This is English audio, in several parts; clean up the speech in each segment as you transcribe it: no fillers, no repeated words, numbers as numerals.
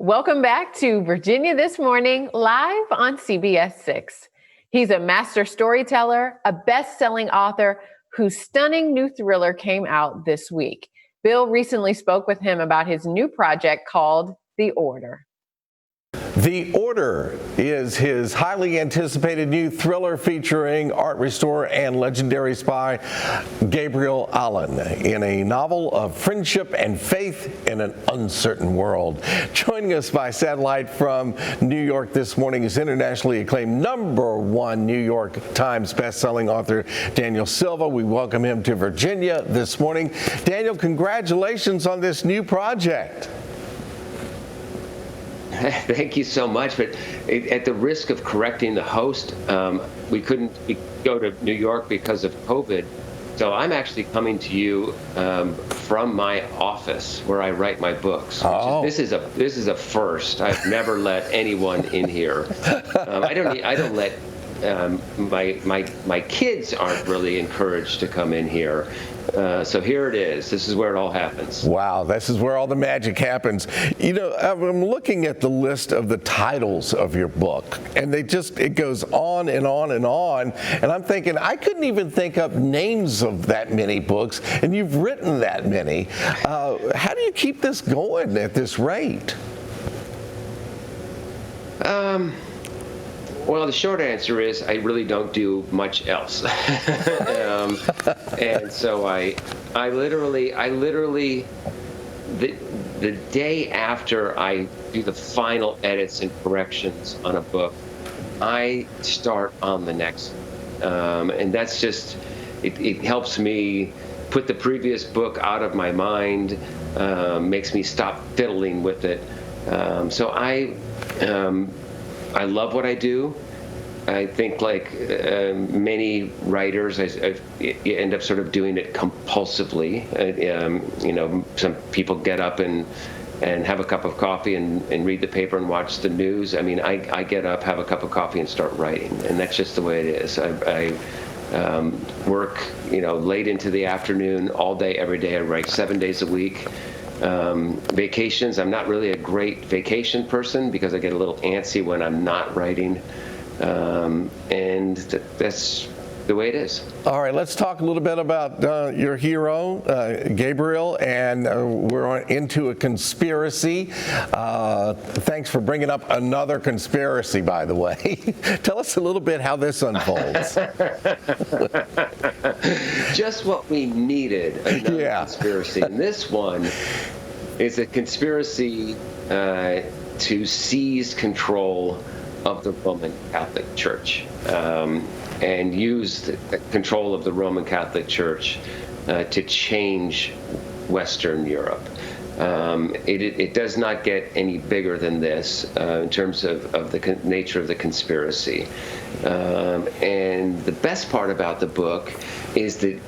Welcome back to Virginia This Morning, live on CBS 6. He's a master storyteller, a best-selling author whose stunning new thriller came out this week. Bill recently spoke with him about his new project called The Order. The Order is his highly anticipated new thriller featuring art restorer and legendary spy Gabriel Allon in a novel of friendship and faith in an uncertain world. Joining us by satellite from New York this morning is internationally acclaimed #1 New York Times bestselling author Daniel Silva. We welcome him to Virginia this morning. Daniel, congratulations on this new project. Thank you so much. But at the risk of correcting the host, we couldn't go to New York because of COVID. So I'm actually coming to you from my office where I write my books. This is a first. I've never let anyone in here. I don't let my kids aren't really encouraged to come in here. So here it is. This is where it all happens. Wow, this is where all the magic happens. You know, I'm looking at the list of the titles of your book, and it goes on and on and on. And I'm thinking, I couldn't even think up names of that many books, and you've written that many. How do you keep this going at this rate? Well, the short answer is I really don't do much else. And so I literally, the day after I do the final edits and corrections on a book, I start on the next. And that's just, it helps me put the previous book out of my mind, makes me stop fiddling with it. So I love what I do. I think, like many writers, I end up sort of doing it compulsively. Some people get up and have a cup of coffee and read the paper and watch the news. I mean, I get up, have a cup of coffee, and start writing, and that's just the way it is. I work, late into the afternoon, all day, every day. I write 7 days a week. Vacations, I'm not really a great vacation person because I get a little antsy when I'm not writing, and that's the way it is. All right, let's talk a little bit about your hero, Gabriel, and we're into a conspiracy. Thanks for bringing up another conspiracy, by the way. Tell us a little bit how this unfolds. Just what we needed, another conspiracy. And this one is a conspiracy to seize control of the Roman Catholic Church. And use the control of the Roman Catholic Church to change Western Europe. It does not get any bigger than this in terms of the nature of the conspiracy. And the best part about the book is that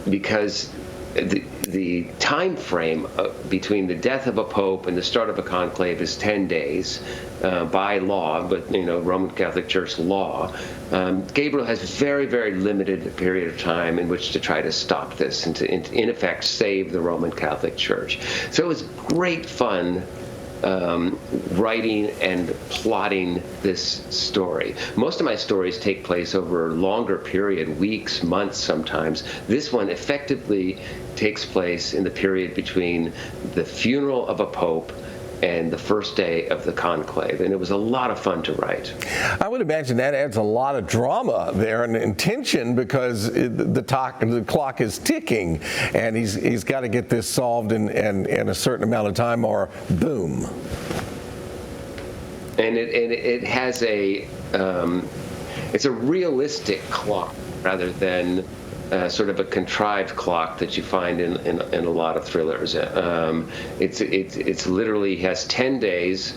because the time frame between the death of a pope and the start of a conclave is 10 days by law, but Roman Catholic Church law. Gabriel has very, very limited period of time in which to try to stop this and to, in effect, save the Roman Catholic Church. So it was great fun writing and plotting this story. Most of my stories take place over a longer period, weeks, months sometimes. This one effectively takes place in the period between the funeral of a pope and the first day of the conclave, and it was a lot of fun to write. I would imagine that adds a lot of drama there and tension because the clock is ticking, and he's got to get this solved in a certain amount of time, or boom. And it has it's a realistic clock rather than sort of a contrived clock that you find in a lot of thrillers. It's literally has 10 days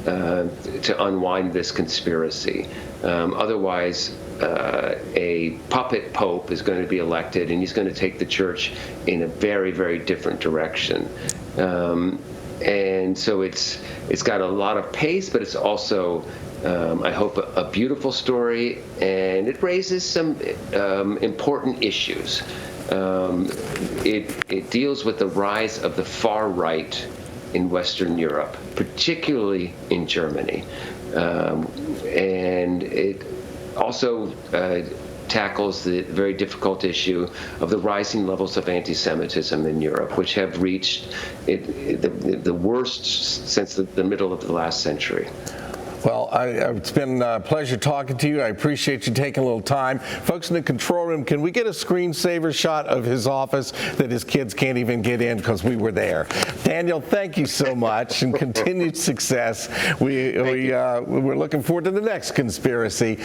to unwind this conspiracy. Otherwise, a puppet pope is going to be elected, and he's going to take the church in a very, very different direction. And so it's got a lot of pace, but it's also I hope a beautiful story, and it raises some important issues. It deals with the rise of the far right in Western Europe, particularly in Germany. And it also tackles the very difficult issue of the rising levels of anti-Semitism in Europe, which have reached the worst since the middle of the last century. Well, it's been a pleasure talking to you. I appreciate you taking a little time. Folks in the control room, can we get a screensaver shot of his office that his kids can't even get in because we were there? Daniel, thank you so much, and continued success. We're looking forward to the next conspiracy.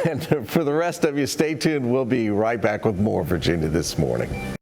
And for the rest of you, stay tuned. We'll be right back with more Virginia This Morning.